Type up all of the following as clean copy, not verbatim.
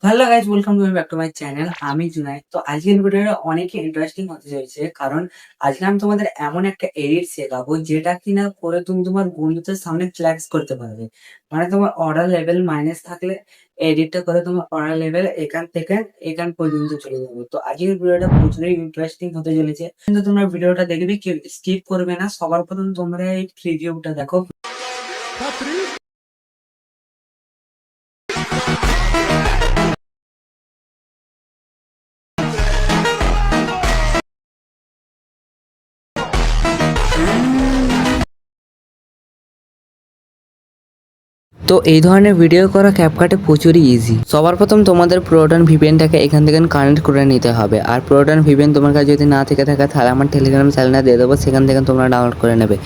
Hello guys, welcome back to my channel. আমি জুনাই। তো আজকের ভিডিওটা অনেকই ইন্টারেস্টিং হতে চলেছে, কারণ আজকে আমি তোমাদের এমন একটা এডিট শেখাবো যেটা কিনা করে তুমি তোমার বন্ধুদের সামনে ফ্ল্যাক্স করতে পারবে। মানে তোমার অর্ডার লেভেল মাইনাস থাকলে এডিটটা করে তোমার অর্ডার লেভেল এখান থেকে এখান পর্যন্ত চলে যাবে। তো আজকের ভিডিওটা প্রচুরই ইন্টারেস্টিং হতে চলেছে, কিন্তু তোমরা ভিডিওটা দেখবে, কেউ স্কিপ করবে না। সবার প্রথম তোমরা এই প্রিভিউটা দেখো। তো এই ধরনের ভিডিও করা ক্যাপকাটে প্রচুরই ইজি। সবার প্রথম তোমাদের প্রোটন ভিপিএনটাকে এখান থেকে কানেক্ট করে নিতে হবে। আর প্রোটন ভিপিএন তোমার কাছে যদি না থেকে থাকে তাহলে আমার টেলিগ্রাম চ্যানেলে দিয়ে দেবো, সেখান থেকে তোমরা ডাউনলোড করে নেবে।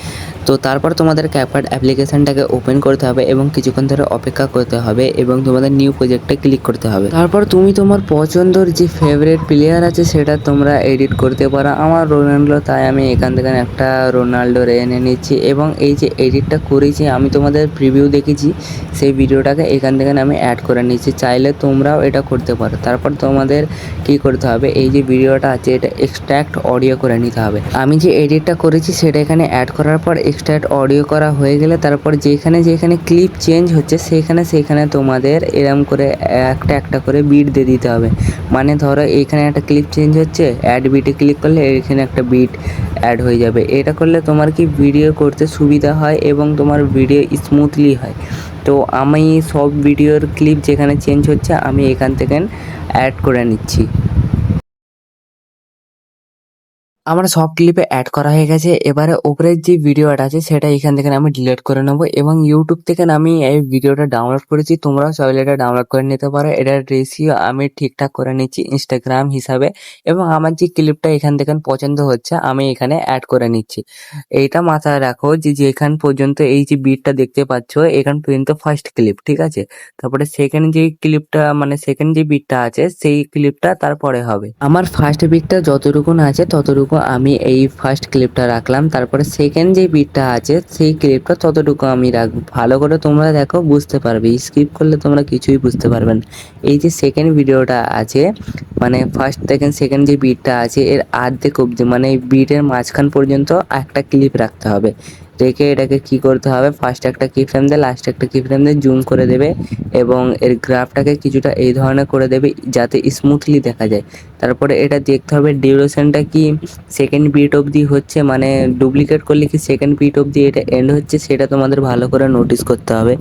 তো তারপর তোমাদের ক্যাপকাট অ্যাপ্লিকেশনটাকে ওপেন করতে হবে এবং কিছুক্ষণ ধরে অপেক্ষা করতে হবে এবং তোমাদের নিউ প্রজেক্টে ক্লিক করতে হবে। তারপর তুমি তোমার পছন্দের যে ফেভারিট প্লেয়ার আছে সেটা তোমরা এডিট করতে পারো। আমার রোনাল্ডো, তাই আমি এখান থেকে একটা রোনাল্ডোর এনে নিচ্ছি এবং এই যে এডিটটা করেছি আমি তোমাদের প্রিভিউ দেখেছি, সেই ভিডিওটাকে এখান থেকে আমি অ্যাড করে নিচ্ছি। চাইলে তোমরাও এটা করতে পারো। তারপর তোমাদের কি করতে হবে, এই যে ভিডিওটা আছে এটা এক্সট্র্যাক্ট অডিও করে নিতে হবে। আমি যে এডিটটা করেছি সেটা এখানে অ্যাড করার পর এক্সট্র্যাক্ট অডিও করা হয়ে গেলে তারপর যেখানে যেখানে ক্লিপ চেঞ্জ হচ্ছে সেখানে তোমাদের এরম করে একটা একটা করে বিট দিয়ে দিতে হবে। মানে ধরো এইখানে একটা ক্লিপ চেঞ্জ হচ্ছে, অ্যাড বিটে ক্লিক করলে এখানে একটা বিট অ্যাড হয়ে যাবে। এটা করলে তোমার কি ভিডিও করতে সুবিধা হয় এবং তোমার ভিডিও স্মুথলি হয়। তো আমি সব ভিডিওর ক্লিপ যেখানে চেঞ্জ হচ্ছে আমি এখান থেকে অ্যাড করে নিচ্ছি। আমার সব ক্লিপে অ্যাড করা হয়ে গেছে। এবারে ওপরের যে ভিডিওটা আছে সেটা এখান থেকে আমি ডিলিট করে নেবো এবং ইউটিউব থেকে আমি এই ভিডিওটা ডাউনলোড করেছি, তোমরাও চাইলে এটা ডাউনলোড করে নিতে পারো। এটার রেশিও আমি ঠিকঠাক করে নিচ্ছি ইনস্টাগ্রাম হিসাবে এবং আমার যে ক্লিপটা এখান থেকে পছন্দ হচ্ছে আমি এখানে অ্যাড করে নিচ্ছি। এইটা মাথায় রাখো যে যেখান পর্যন্ত এই যে বিটটা দেখতে পাচ্ছ এখান পর্যন্ত ফার্স্ট ক্লিপ, ঠিক আছে। তারপরে সেকেন্ড যে ক্লিপটা মানে সেকেন্ড যে বিটটা আছে সেই ক্লিপটা তারপরে হবে। আমার ফার্স্ট বিটটা যতটুকু আছে ততটুকু আমি এই ফার্স্ট ক্লিপটা রাখলাম। তারপরে সেকেন্ড যে বিটটা আছে সেই ক্লিপটা ততটুকু আমি রাখবো। ভালো করে তোমরা দেখো, বুঝতে পারবে। স্কিপ করলে তোমরা কিছুই বুঝতে পারবে না। এই যে সেকেন্ড ভিডিওটা আছে মানে ফার্স্ট থেকে সেকেন্ড যে বিটটা আছে এর আর্ধেক অবধি মানে এই বিটের মাঝখান পর্যন্ত একটা ক্লিপ রাখতে হবে। রেখে এটাকে কি করতে হবে, ফার্স্ট একটা কি ফ্রেম দিয়ে লাস্টে একটা কি ফ্রেম দিয়ে জুম করে দেবে এবং এর গ্রাফটাকে কিছুটা এই ধরনের করে দেবে যাতে স্মুথলি দেখা যায়। তারপরে এটা দেখতে হবে ডিউরেশনটা কি সেকেন্ড বিট অবধি হচ্ছে, মানে ডুপ্লিকেট করলে কি সেকেন্ড বিট অবধি এটা এন্ড হচ্ছে, সেটা তোমাদের ভালো করে নোটিস করতে হবে।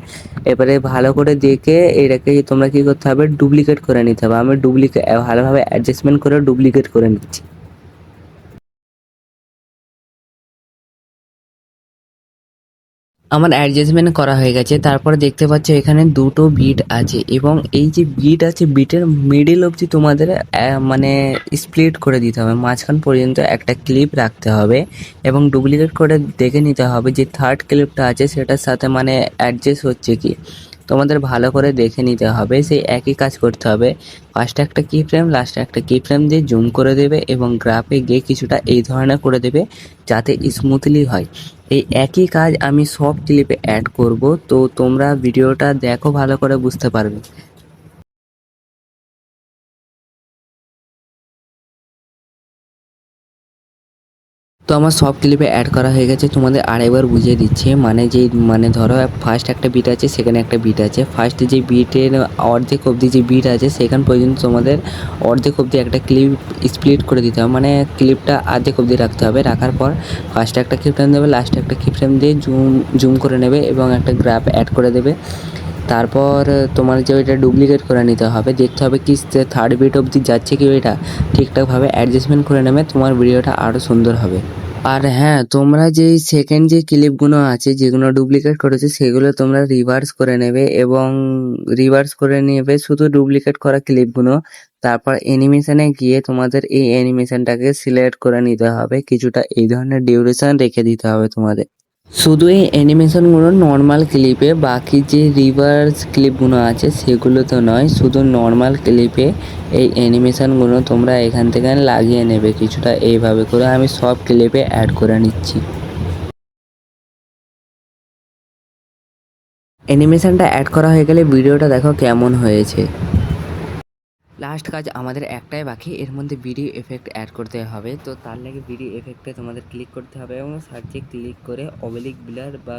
এবারে ভালো করে দেখে এটাকে তোমরা কি করতে হবে, ডুপ্লিকেট করে নিতে হবে। আমি ভালোভাবে অ্যাডজাস্টমেন্ট করে ডুপ্লিকেট করে নিচ্ছি। আমার অ্যাডজাস্টমেন্ট করা হয়ে গেছে। তারপরে দেখতে পাচ্ছ এখানে দুটো বিট আছে এবং এই যে বিট আছে বিটের মিডিল অবধি তোমাদের মানে স্প্লিট করে দিতে হবে, মাঝখান পর্যন্ত একটা ক্লিপ রাখতে হবে এবং ডুপ্লিকেট করে দেখে নিতে হবে যে থার্ড ক্লিপটা আছে সেটার সাথে মানে অ্যাডজাস্ট হচ্ছে কি। তোমাদের ভালো করে দেখে নিতে হবে, সেই একই কাজ করতে হবে। ফার্স্টে একটা কি ফ্রেম লাস্টে একটা কি ফ্রেম দিয়ে জুম করে দেবে এবং গ্রাফে গিয়ে কিছুটা এই ধরনের করে দেবে যাতে স্মুথলি হয়। এই একই কাজ আমি সব ক্লিপে অ্যাড করব, তো তোমরা ভিডিওটা দেখো, ভালো করে বুঝতে পারবে। তো আমার সব ক্লিপে অ্যাড করা হয়ে গেছে। তোমাদের আরেকবার বুঝিয়ে দিচ্ছি, মানে যেই মানে ধরো ফার্স্ট একটা বিট আছে সেখানে একটা বিট আছে, ফার্স্টে যে বিটের অর্ধেক অবধি যে বিট আছে সেখান পর্যন্ত তোমাদের অর্ধেক অবধি একটা ক্লিপ স্প্লিট করে দিতে হবে, মানে ক্লিপটা অর্ধেক অবধি রাখতে হবে। রাখার পর ফার্স্টে একটা কি ফ্রেম দেবে লাস্টে একটা কি ফ্রেম দিয়ে জুম করে নেবে এবং একটা গ্রাফ অ্যাড করে দেবে। তারপর তোমার যে ওইটা ডুপ্লিকেট করে নিতে হবে, দেখতে হবে কি থার্ড বিট অবধি যাচ্ছে কি ওইটা ঠিকঠাকভাবে অ্যাডজাস্টমেন্ট করে নেবে, তোমার ভিডিওটা আরও সুন্দর হবে। আর হ্যাঁ, তোমরা যেই সেকেন্ড যে ক্লিপগুলো আছে যেগুলো ডুপ্লিকেট করেছে সেগুলো তোমরা রিভার্স করে নেবে এবং রিভার্স করে নেবে শুধু ডুপ্লিকেট করা ক্লিপগুলো। তারপর অ্যানিমেশনে গিয়ে তোমাদের এই অ্যানিমেশনটাকে সিলেক্ট করে নিতে হবে, কিছুটা এই ধরনের ডিউরেশন রেখে দিতে হবে তোমাদের। শুধু এই অ্যানিমেশনগুলো নর্মাল ক্লিপে, বাকি যে রিভার্স ক্লিপগুলো আছে সেগুলোতে নয়, শুধু নর্মাল ক্লিপে এই অ্যানিমেশনগুলো তোমরা এখান থেকে লাগিয়ে নেবে কিছুটা এইভাবে করে। আমি সব ক্লিপে অ্যাড করে নিচ্ছি। অ্যানিমেশনটা অ্যাড করা হয়ে গেলে ভিডিওটা দেখো কেমন হয়েছে। লাস্ট কাজ আমাদের একটাই বাকি, এর মধ্যে ভিডিও এফেক্ট অ্যাড করতে হবে। তো তার লাগে ভিডিও এফেক্টে তোমাদের ক্লিক করতে হবে এবং সার্চে ক্লিক করে অবলিক ব্লার বা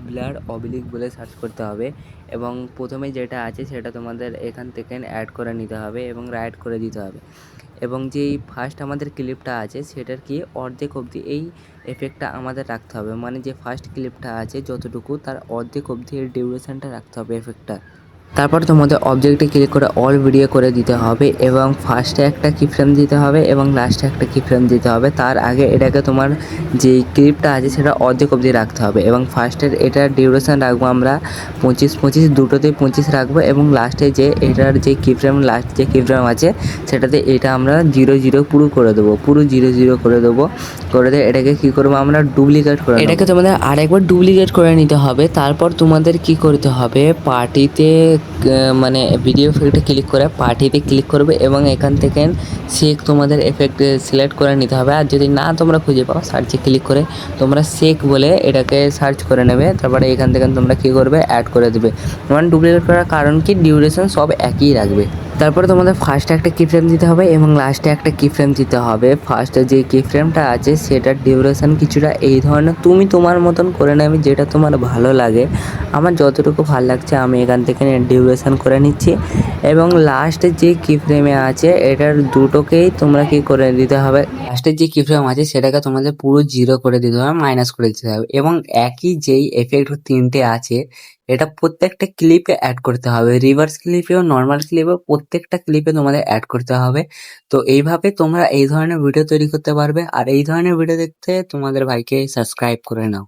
ব্লার অবলিক বলে সার্চ করতে হবে এবং প্রথমে যেটা আছে সেটা তোমাদের এখান থেকে অ্যাড করে নিতে হবে এবং রাইট করে দিতে হবে এবং যেই ফার্স্ট আমাদের ক্লিপটা আছে সেটার কি অর্ধেক অবধি এই এফেক্টটা আমাদের রাখতে হবে, মানে যে ফার্স্ট ক্লিপটা আছে যতটুকু তার অর্ধেক অবধি এর ডিউরেশনটা রাখতে হবে এফেক্টটা। তারপর তোমাদের অবজেক্টে ক্লিক করে অল ভিডিও করে দিতে হবে এবং ফার্স্টে একটা কি ফ্রেম দিতে হবে এবং লাস্টে একটা কি ফ্রেম দিতে হবে। তার আগে এটাকে তোমার যে ক্লিপটা আছে সেটা অর্ধেক অবধি রাখতে হবে এবং ফার্স্টের এটার ডিউরেশন রাখবো আমরা 25 দুটোতেই 25 রাখবো এবং লাস্টে যে এটার যে কি ফ্রেম লাস্ট যে কি ফ্রেম আছে সেটাতে এটা আমরা 0 পুরো করে দেবো, পুরো 0 করে দেবো। করে দিয়ে এটাকে কী করবো আমরা ডুপ্লিকেট করে এটাকে তোমাদের আরেকবার ডুপ্লিকেট করে নিতে হবে। তারপর তোমাদের কি করতে হবে, পার্টিতে মানে ভিডিও এফেক্টে ক্লিক করে পার্টিতে ক্লিক করবে এবং এখান থেকে শেক তোমাদের এফেক্ট সিলেক্ট করে নিতে হবে। আর যদি না তোমরা খুঁজে পাও সার্চে ক্লিক করে তোমরা শেক বলে এটাকে সার্চ করে নেবে, তারপরে এখান থেকে তোমরা কী করবে অ্যাড করে দেবে। মানে ডুপ্লিকেট করার কারণ কি, ডিউরেশন সব একই রাখবে। তারপরে তোমাদের ফার্স্টে একটা কি ফ্রেম দিতে হবে এবং লাস্টে একটা কি ফ্রেম দিতে হবে। ফার্স্টে যে কি ফ্রেমটা আছে সেটার ডিউরেশন কিছুটা এই ধরনের তুমি তোমার মতন করে নেবে, যেটা তোমার ভালো লাগে। আমার যতটুকু ভালো লাগছে আমি এখান থেকে ডিউরেশন করে নিচ্ছি এবং লাস্টে যে কি ফ্রেমে আছে এটার দুটোকেই তোমরা কি করে দিতে হবে, লাস্টের যে কি ফ্রেম আছে সেটাকে তোমাদের পুরো 0 করে দিতে হবে, মাইনাস করে দিতে হবে এবং একই যেই এফেক্ট তিনটে আছে এটা প্রত্যেকটা ক্লিপে অ্যাড করতে হবে, রিভার্স ক্লিপেও নর্মাল ক্লিপেও প্রত্যেকটা ক্লিপে তোমাদের অ্যাড করতে হবে। তো এইভাবে তোমরা এই ধরনের ভিডিও তৈরি করতে পারবে। আর এই ধরনের ভিডিও দেখতে তোমাদের ভাইকে সাবস্ক্রাইব করে নাও।